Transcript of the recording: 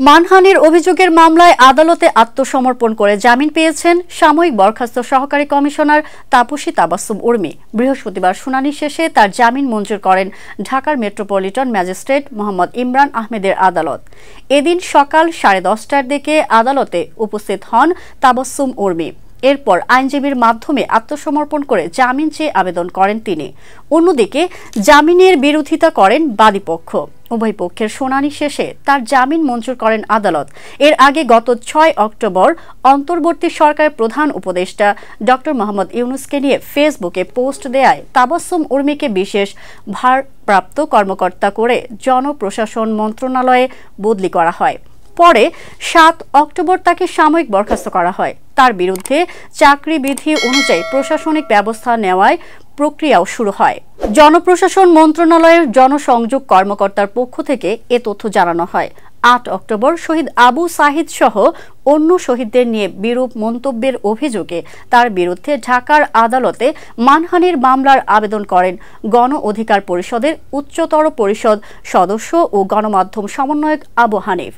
মানহানির অভিযোগের মামলায় আদালতে আত্মসমর্পণ করে জামিন পেয়েছেন সাময়িক বরখাস্ত সহকারী কমিশনার তাপসী তাবাসসুম উর্মি। বৃহস্পতিবার শুনানি শেষে তার জামিন মঞ্জুর করেন ঢাকার মেট্রোপলিটন ম্যাজিস্ট্রেট মোহাম্মদ ইমরান আহমেদের আদালত। এদিন সকাল 10:30টার দিকে আদালতে উপস্থিত হন তাবাসসুম উর্মি। এরপর আইনজীবীর মাধ্যমে আত্মসমর্পণ করে জামিন চেয়ে আবেদন করেন তিনি। অন্যদিকে জামিনের বিরোধিতা করেন বাদীপক্ষ। উভয় পক্ষের শুনানি শেষে তার জামিন মঞ্জুর করেন আদালত। এর আগে গত 6 অক্টোবর অন্তর্বর্তী সরকারের প্রধান উপদেষ্টা ড মোহাম্মদ ইউনূসকে নিয়ে ফেসবুকে পোস্ট দেয়ায় তাবাসসুম উর্মিকে বিশেষ ভারপ্রাপ্ত কর্মকর্তা করে জনপ্রশাসন মন্ত্রণালয়ে বদলি করা হয়। পরে 7 অক্টোবর তাকে সাময়িক বরখাস্ত করা হয়। তার বিরুদ্ধে চাকরি বিধি অনুযায়ী প্রশাসনিক ব্যবস্থা নেওয়ায় প্রক্রিয়াও শুরু হয়। জনপ্রশাসন মন্ত্রণালয়ের জনসংযোগ কর্মকর্তার পক্ষ থেকে এ তথ্য জানানো হয়। 8 অক্টোবর শহীদ আবু সাহিদ সহ অন্য শহীদদের নিয়ে বিরূপ মন্তব্যের অভিযোগে তার বিরুদ্ধে ঢাকার আদালতে মানহানির মামলার আবেদন করেন গণ অধিকার পরিষদের উচ্চতর পরিষদ সদস্য ও গণমাধ্যম সমন্বয়ক আবু হানিফ।